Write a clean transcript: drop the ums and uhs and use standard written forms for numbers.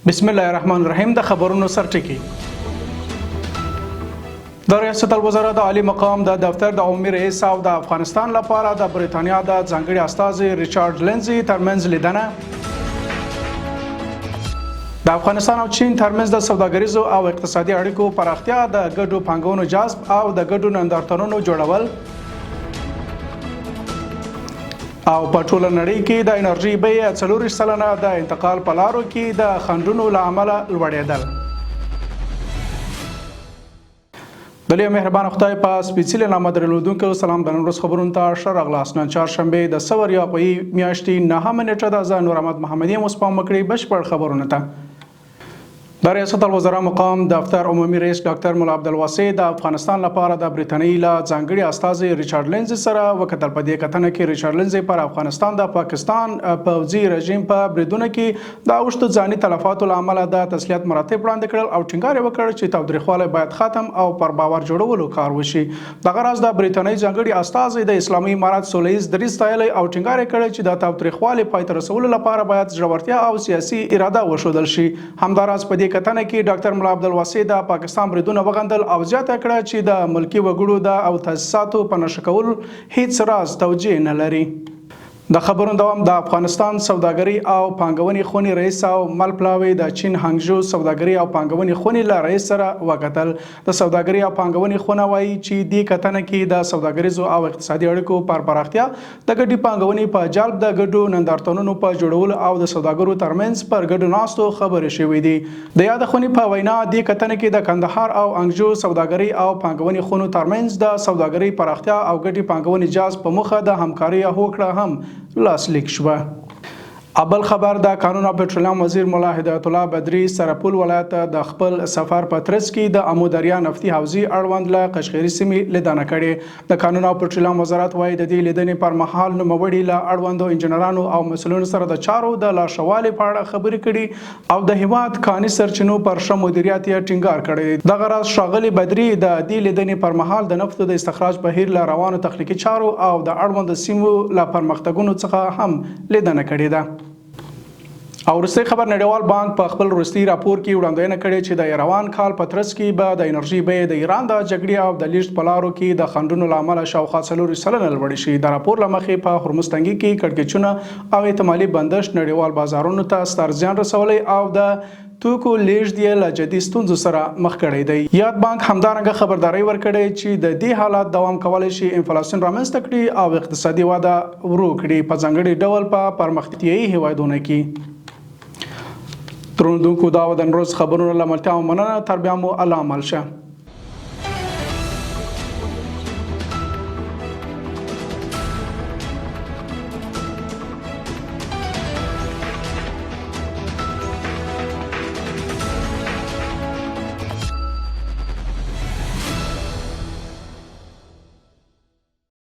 بسم الله الرحمن الرحیم د خبرونو سرټکی د ریاست الوزرا د عالی مقام د دفتر د عمومي رئیس او د افغانستان لپاره د بریتانیا د ځانګړي استازي ریچارډ لینزي ترمنځ لیدنه د افغانستان او چین ترمنځ د سوداګریزو او اقتصادي اړیکو پراختیا د ګډو پانګونو جذب او د ګډو نندارتونونو جوړول او په ټوله نړۍ کې د انرژي بیه 40% د انتقال په لارو کې د خنډونو له امله لوړېدل. د لوی مهربان خدای په سپېڅلي نامه درلودونکو سلام د نن ورځ خبرونو ته ښه راغلاست. نن چهارشنبې د سور یا په میاشتې 9 نیټه د زه نور احمد محمدي مصپام مکړي بشپړ خبرونه ته د ریاست الوزرا مقام دفتر عمومي رئیس ډاکټر مولا عبدالواسع د افغانستان لپاره د بریتانیې له ځانګړي استازي ریچارډ لینزي سره وکتل. په دې کتنه کې ریچارډ لینزي پر افغانستان د پاکستان پوځي رژیم په بریدونو کې د اوښتو ځاني تلفاتو له امله د تسلیت مراتب وړاندې کړل او ټینګار وکړ چې تاوتریخوالی باید ختم او پر باور جوړولو کار وشي. دغه راز د بریتانیې ځانګړي استازي د اسلامي امارات سوله ییز دریځ ستایلی او ټینګار کړی چې د تاوتریخوالي پای ته رسولو لپاره باید زړورتیا او سیاسي اراده وښودل شي. همداراز په دې کتنه کې ډاکټر مولا عبدالواسع د پاکستان بریدونه وغندل او زیاته کړه چې د ملکي وګړو د او تاسیساتو په نشه کول هیڅ راز توجیه نه لري. د خبرونو دوام د افغانستان سوداګري او پانګونې خونې رئیس او ملپلاوي د چین هانګژو سوداګري او پانګونې خونې له رئیس سره وکتل. د سوداګري او پانګونې خونه وایي چې دې کتنه کې د سوداګریزو او اقتصادي اړیکو پر پراختیا د ګډې پانګونې په جلب د ګډو نندارتونونو په جوړولو او د سوداګرو ترمنځ پر ګډو ناستو خبرې شوې دي. د یاد خونې په وینا دې کتنه کې د کندهار او انګژو سوداګري او پانګونې خونو ترمنځ د سوداګري پراختیا او ګډې پانګونې جذب په موخه د همکارۍ هوکړه هم لاسلیک شوه. ابل خبر د قانون او پټرولیم وزیر مولا هدایت الله بدری سرپل ولایت د خپل سفر په ترڅ کې د امو دریا نفتي حوزې اړوند له قشقیري سیمې لیدنه کړې. د قانون او پټرولیم وزارت وايي د دې لیدنې پر مهال نوموړي له اړوندو انجنیرانو او مسؤلینو سره د چارو د لاشوالي په اړه خبرې کړي او د هیواد کاني سرچینو پر ښه مدیریت یې ټینګار کړی. دغه راز ښاغلي بدری د دې لیدنې پر مهال د نفتو د استخراج بهیر له روانو تخنیکي چارو او د اړوندو سیمو له پرمختګونو څخه هم لیدنه کړې ده. او وروستی خبر نړیوال بانک په خپل وروستي راپور کې وړاندوینه کړې چې د روان کال په ترڅ کې به د انرژي بیې د ایران د جګړې او د لیږد په لارو کې د خنډونو له امله شاوخوا 40% لوړې شي. د راپور له مخې په هرمز تنګي کې کړکېچونه او احتمالي بندش نړیوال بازارونو ته ستر زیان رسولی او د توکو لیږد یې له جدي ستونزو سره مخ کړی دی. یاد بانک همدارنګه خبرداری ورکړی چې د دې حالات دوام کولی شي انفلاسیون رامنځته کړي او اقتصادي وده ورو کړي په ځانګړي ډول په پرمختیایي هیوادونو کې. ترونو دا و د نن ورځ خبرونه له ملتیا مننه. تر بیا مو الله مل شه.